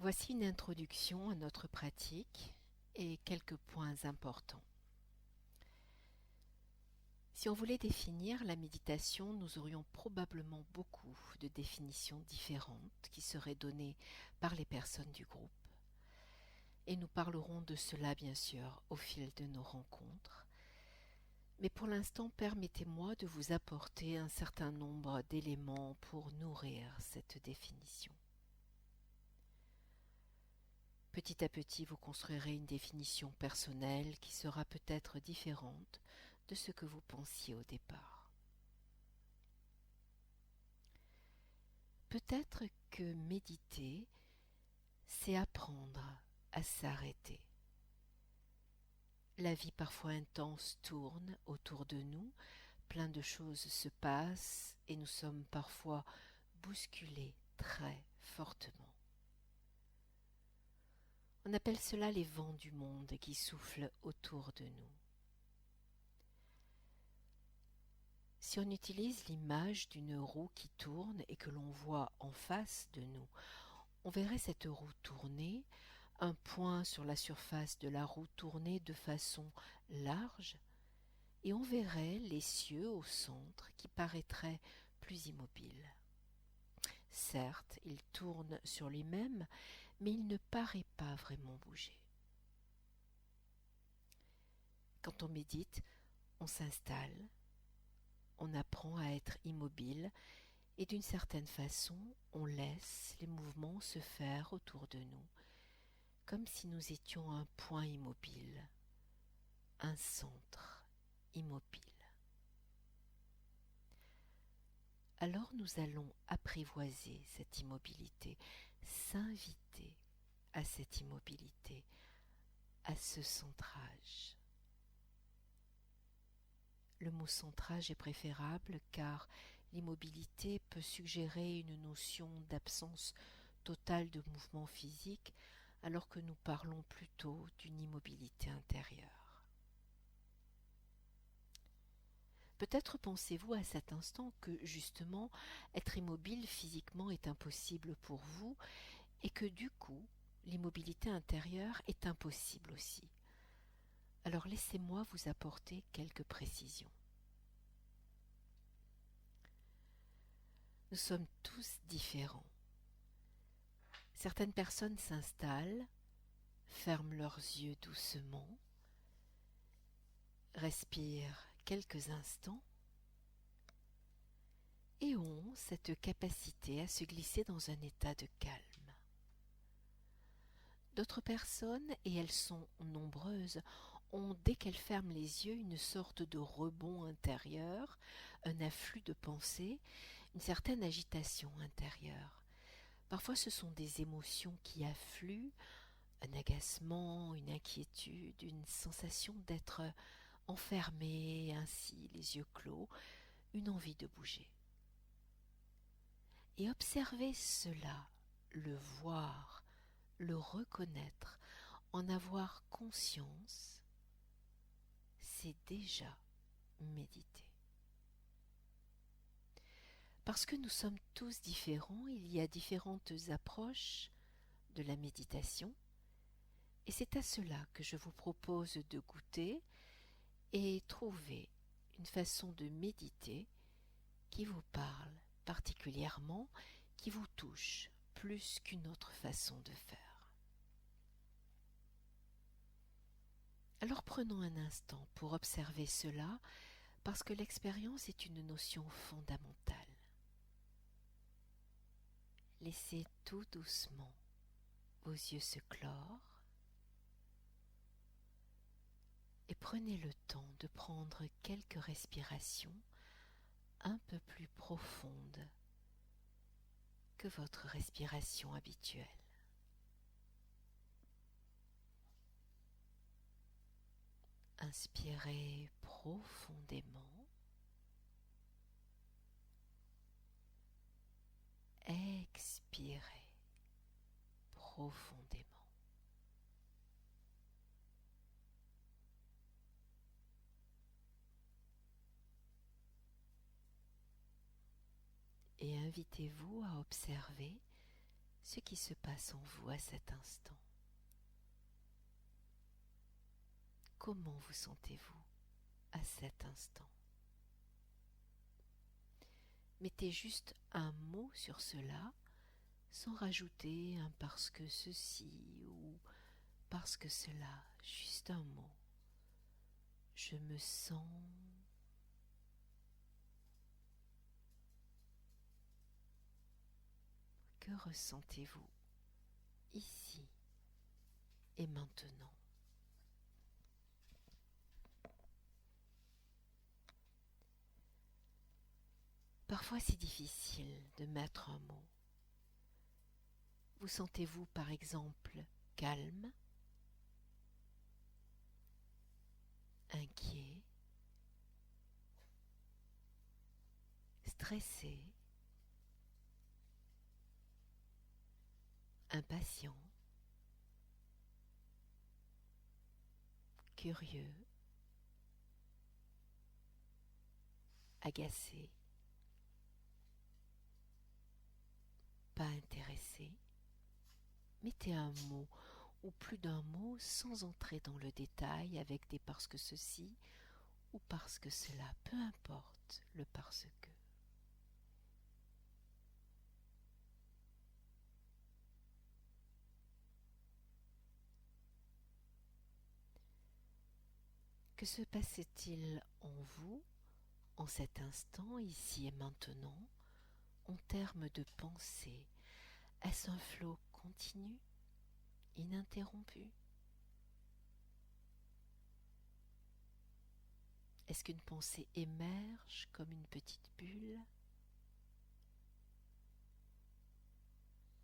Voici une introduction à notre pratique et quelques points importants. Si on voulait définir la méditation, nous aurions probablement beaucoup de définitions différentes qui seraient données par les personnes du groupe. Et nous parlerons de cela bien sûr au fil de nos rencontres. Mais pour l'instant, permettez-moi de vous apporter un certain nombre d'éléments pour nourrir cette définition. Petit à petit, vous construirez une définition personnelle qui sera peut-être différente de ce que vous pensiez au départ. Peut-être que méditer, c'est apprendre à s'arrêter. La vie parfois intense tourne autour de nous, plein de choses se passent et nous sommes parfois bousculés très fortement. On appelle cela les vents du monde qui soufflent autour de nous. Si on utilise l'image d'une roue qui tourne et que l'on voit en face de nous, on verrait cette roue tourner, un point sur la surface de la roue tourner de façon large, et on verrait les cieux au centre qui paraîtraient plus immobiles. Certes, il tourne sur lui-même, mais il ne paraît pas vraiment bouger. Quand on médite, on s'installe, on apprend à être immobile et d'une certaine façon, on laisse les mouvements se faire autour de nous, comme si nous étions un point immobile, un centre immobile. Alors nous allons apprivoiser cette immobilité, s'inviter à cette immobilité, à ce centrage. Le mot centrage est préférable car l'immobilité peut suggérer une notion d'absence totale de mouvement physique alors que nous parlons plutôt d'une immobilité intérieure. Peut-être pensez-vous à cet instant que justement être immobile physiquement est impossible pour vous et que du coup l'immobilité intérieure est impossible aussi. Alors laissez-moi vous apporter quelques précisions. Nous sommes tous différents. Certaines personnes s'installent, ferment leurs yeux doucement, respirent quelques instants et ont cette capacité à se glisser dans un état de calme. D'autres personnes, et elles sont nombreuses, ont dès qu'elles ferment les yeux une sorte de rebond intérieur, un afflux de pensées, une certaine agitation intérieure. Parfois ce sont des émotions qui affluent, un agacement, une inquiétude, une sensation d'être enfermé, ainsi les yeux clos, une envie de bouger. Et observer cela, le voir, le reconnaître, en avoir conscience, c'est déjà méditer. Parce que nous sommes tous différents, il y a différentes approches de la méditation, et c'est à cela que je vous propose de goûter et trouver une façon de méditer qui vous parle particulièrement, qui vous touche plus qu'une autre façon de faire. Alors prenons un instant pour observer cela, parce que l'expérience est une notion fondamentale. Laissez tout doucement vos yeux se clore et prenez le temps de prendre quelques respirations un peu plus profondes que votre respiration habituelle. Inspirez profondément. Expirez profondément. Et invitez-vous à observer ce qui se passe en vous à cet instant. Comment vous sentez-vous à cet instant? Mettez juste un mot sur cela, sans rajouter un parce que ceci ou parce que cela, juste un mot. Je me sens. Que ressentez-vous ici et maintenant? Parfois c'est difficile de mettre un mot. Vous sentez-vous par exemple calme, inquiet, stressé, impatient, curieux, agacé, pas intéressé? Mettez un mot ou plus d'un mot sans entrer dans le détail avec des parce que ceci ou parce que cela, peu importe le parce que. Que se passe-t-il en vous, en cet instant, ici et maintenant, en termes de pensée? Est-ce un flot continu, ininterrompu? Est-ce qu'une pensée émerge comme une petite bulle?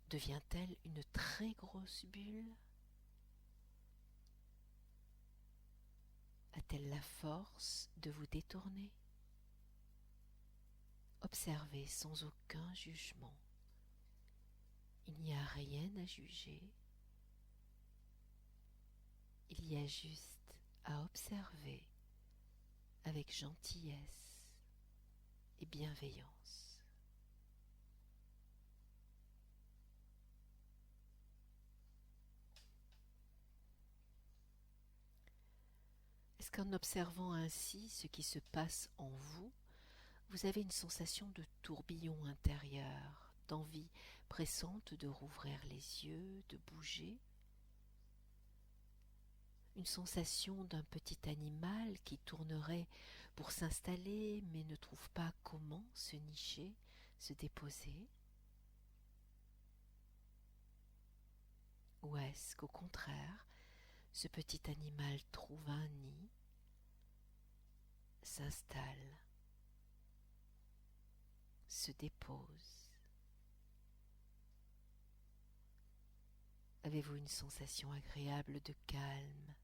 Devient-elle une très grosse bulle? A-t-elle la force de vous détourner? Observez sans aucun jugement. Il n'y a rien à juger. Il y a juste à observer avec gentillesse et bienveillance. Est-ce qu'en observant ainsi ce qui se passe en vous, vous avez une sensation de tourbillon intérieur, d'envie pressante de rouvrir les yeux, de bouger? Une sensation d'un petit animal qui tournerait pour s'installer mais ne trouve pas comment se nicher, se déposer? Ou est-ce qu'au contraire, ce petit animal trouve un nid, s'installe, se dépose? Avez-vous une sensation agréable de calme,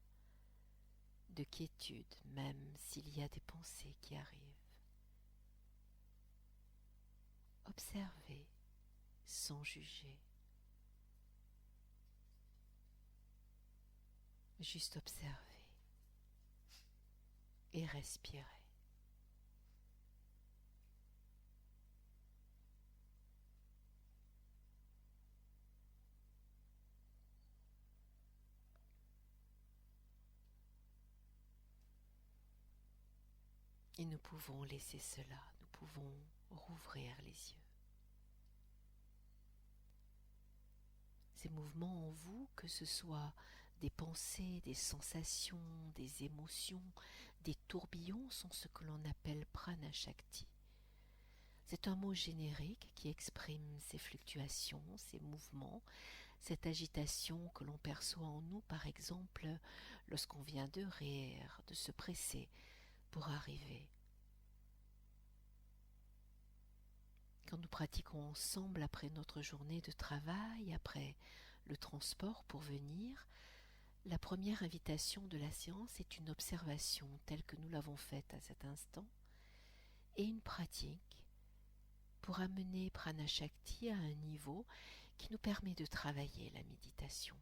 de quiétude, même s'il y a des pensées qui arrivent? Observez sans juger. Juste observer et respirer. Et nous pouvons laisser cela, nous pouvons rouvrir les yeux. Ces mouvements en vous, que ce soit des pensées, des sensations, des émotions, des tourbillons, sont ce que l'on appelle prana shakti. C'est un mot générique qui exprime ces fluctuations, ces mouvements, cette agitation que l'on perçoit en nous, par exemple, lorsqu'on vient de rire, de se presser pour arriver. Quand nous pratiquons ensemble après notre journée de travail, après le transport pour venir, la première invitation de la séance est une observation telle que nous l'avons faite à cet instant et une pratique pour amener Prana Shakti à un niveau qui nous permet de travailler la méditation.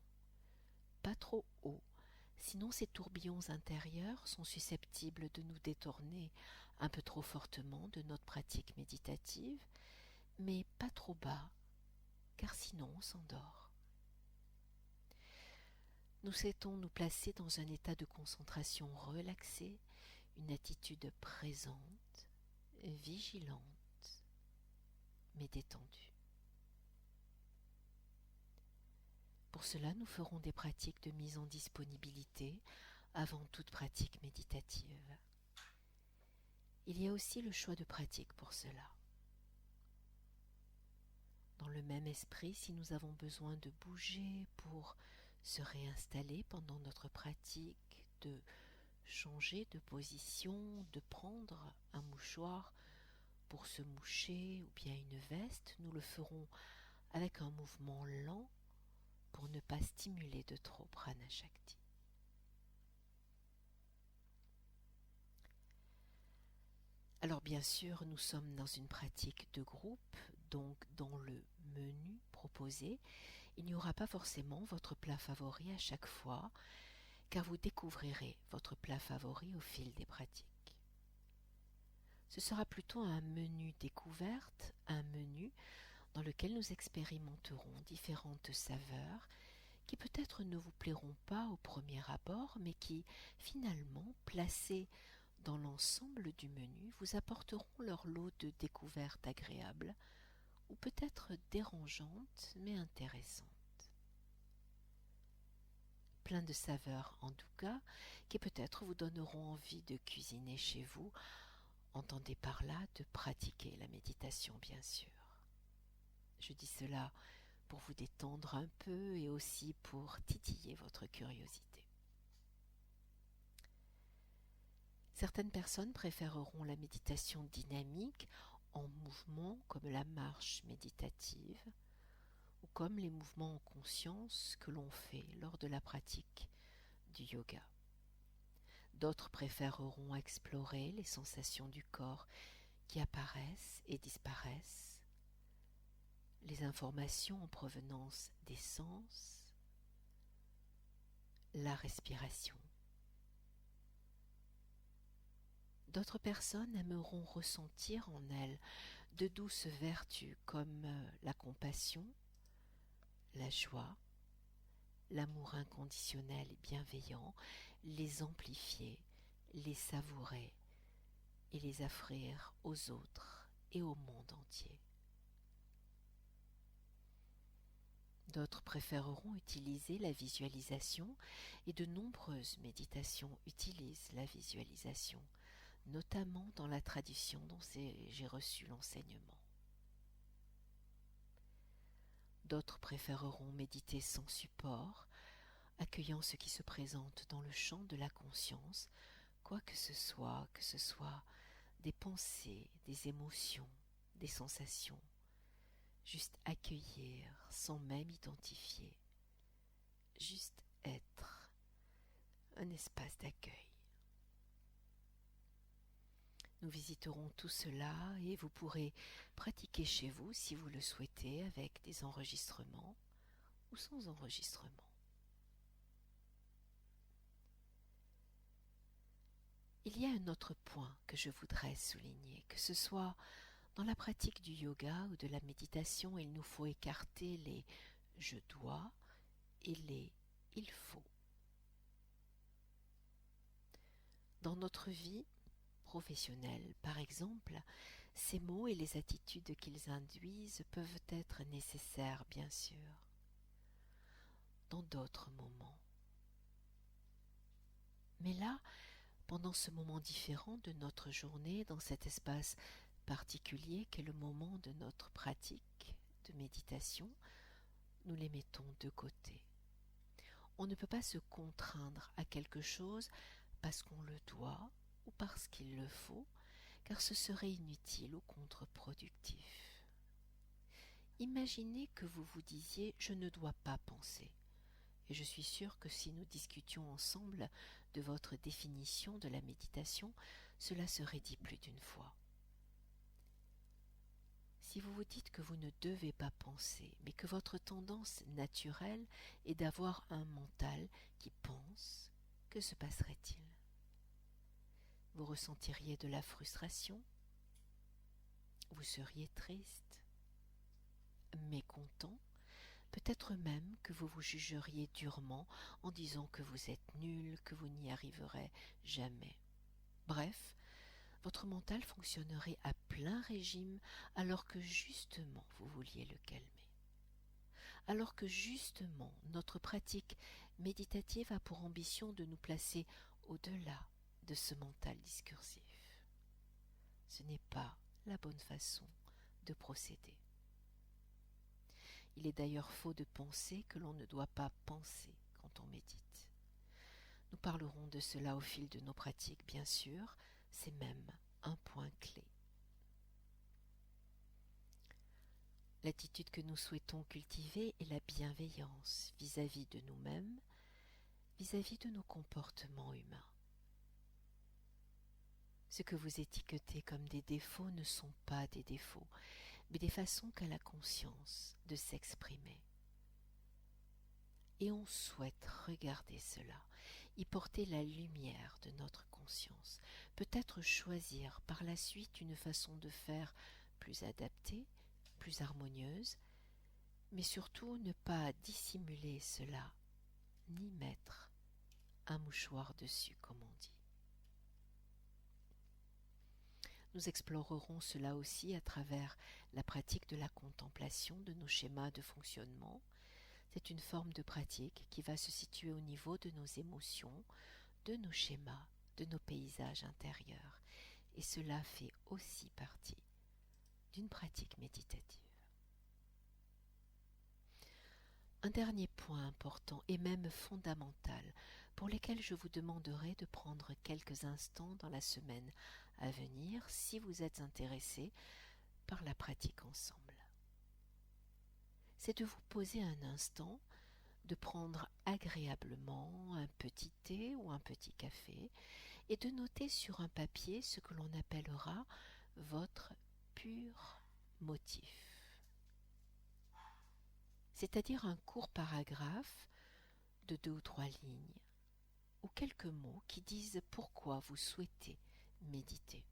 Pas trop haut, sinon ces tourbillons intérieurs sont susceptibles de nous détourner un peu trop fortement de notre pratique méditative, mais pas trop bas, car sinon on s'endort. Nous souhaitons nous placer dans un état de concentration relaxé, une attitude présente, vigilante, mais détendue. Pour cela, nous ferons des pratiques de mise en disponibilité avant toute pratique méditative. Il y a aussi le choix de pratique pour cela. Dans le même esprit, si nous avons besoin de bouger pour se réinstaller pendant notre pratique, de changer de position, de prendre un mouchoir pour se moucher ou bien une veste, nous le ferons avec un mouvement lent pour ne pas stimuler de trop Prana Shakti. Alors bien sûr, nous sommes dans une pratique de groupe, donc dans le menu proposé, il n'y aura pas forcément votre plat favori à chaque fois, car vous découvrirez votre plat favori au fil des pratiques. Ce sera plutôt un menu découverte, un menu dans lequel nous expérimenterons différentes saveurs qui peut-être ne vous plairont pas au premier abord, mais qui, finalement, placées dans l'ensemble du menu, vous apporteront leur lot de découvertes agréables, ou peut-être dérangeantes, mais intéressantes. Plein de saveurs en tout cas, qui peut-être vous donneront envie de cuisiner chez vous, entendez par là de pratiquer la méditation bien sûr. Je dis cela pour vous détendre un peu et aussi pour titiller votre curiosité. Certaines personnes préféreront la méditation dynamique en mouvement comme la marche méditative ou comme les mouvements en conscience que l'on fait lors de la pratique du yoga. D'autres préféreront explorer les sensations du corps qui apparaissent et disparaissent, les informations en provenance des sens, la respiration. D'autres personnes aimeront ressentir en elles de douces vertus comme la compassion, la joie, l'amour inconditionnel et bienveillant, les amplifier, les savourer et les offrir aux autres et au monde entier. D'autres préféreront utiliser la visualisation et de nombreuses méditations utilisent la visualisation, notamment dans la tradition dont j'ai reçu l'enseignement. D'autres préféreront méditer sans support, accueillant ce qui se présente dans le champ de la conscience, quoi que ce soit des pensées, des émotions, des sensations, juste accueillir sans même identifier, juste être, un espace d'accueil. Nous visiterons tout cela et vous pourrez pratiquer chez vous si vous le souhaitez avec des enregistrements ou sans enregistrement. Il y a un autre point que je voudrais souligner, que ce soit dans la pratique du yoga ou de la méditation, il nous faut écarter les « je dois » et les « il faut ». Dans notre vie professionnelle, par exemple, ces mots et les attitudes qu'ils induisent peuvent être nécessaires, bien sûr, dans d'autres moments. Mais là, pendant ce moment différent de notre journée, dans cet espace particulier qu'est le moment de notre pratique de méditation, nous les mettons de côté. On ne peut pas se contraindre à quelque chose parce qu'on le doit ou parce qu'il le faut, car ce serait inutile ou contre-productif. Imaginez que vous vous disiez « je ne dois pas penser ». Et je suis sûre que si nous discutions ensemble de votre définition de la méditation, cela serait dit plus d'une fois. Si vous vous dites que vous ne devez pas penser, mais que votre tendance naturelle est d'avoir un mental qui pense, que se passerait-il? Vous ressentiriez de la frustration? Vous seriez triste, mécontent, Peut-être même que vous vous jugeriez durement en disant que vous êtes nul, que vous n'y arriverez jamais. Bref, votre mental fonctionnerait à plein régime alors que justement vous vouliez le calmer. Alors que justement notre pratique méditative a pour ambition de nous placer au-delà de ce mental discursif. Ce n'est pas la bonne façon de procéder. Il est d'ailleurs faux de penser que l'on ne doit pas penser quand on médite. Nous parlerons de cela au fil de nos pratiques, bien sûr, c'est même un point clé. L'attitude que nous souhaitons cultiver est la bienveillance vis-à-vis de nous-mêmes, vis-à-vis de nos comportements humains. Ce que vous étiquetez comme des défauts ne sont pas des défauts, mais des façons qu'a la conscience de s'exprimer. Et on souhaite regarder cela, y porter la lumière de notre conscience, peut-être choisir par la suite une façon de faire plus adaptée, plus harmonieuse, mais surtout ne pas dissimuler cela, ni mettre un mouchoir dessus, comme on dit. Nous explorerons cela aussi à travers la pratique de la contemplation de nos schémas de fonctionnement. C'est une forme de pratique qui va se situer au niveau de nos émotions, de nos schémas, de nos paysages intérieurs. Et cela fait aussi partie d'une pratique méditative. Un dernier point important et même fondamental pour lequel je vous demanderai de prendre quelques instants dans la semaine à venir si vous êtes intéressé par la pratique ensemble. C'est de vous poser un instant, de prendre agréablement un petit thé ou un petit café et de noter sur un papier ce que l'on appellera votre pur motif. C'est-à-dire un court paragraphe de 2 ou 3 lignes ou quelques mots qui disent pourquoi vous souhaitez méditer.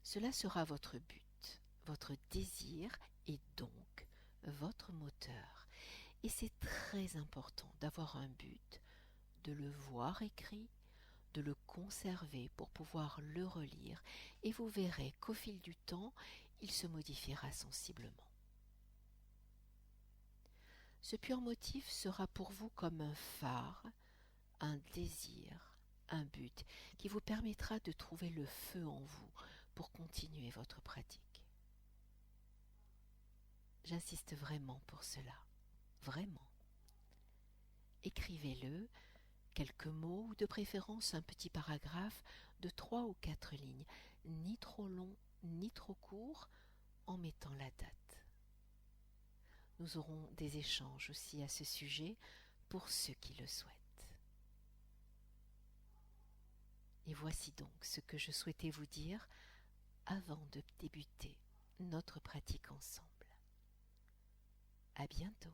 Cela sera votre but, votre désir et donc votre moteur. Et c'est très important d'avoir un but, de le voir écrit, de le conserver pour pouvoir le relire et vous verrez qu'au fil du temps, il se modifiera sensiblement. Ce pur motif sera pour vous comme un phare, un désir, un but qui vous permettra de trouver le feu en vous pour continuer votre pratique. J'insiste vraiment pour cela, vraiment. Écrivez-le, quelques mots ou de préférence un petit paragraphe de 3 ou 4 lignes, ni trop long ni trop court, en mettant la date. Nous aurons des échanges aussi à ce sujet pour ceux qui le souhaitent. Et voici donc ce que je souhaitais vous dire avant de débuter notre pratique ensemble. À bientôt.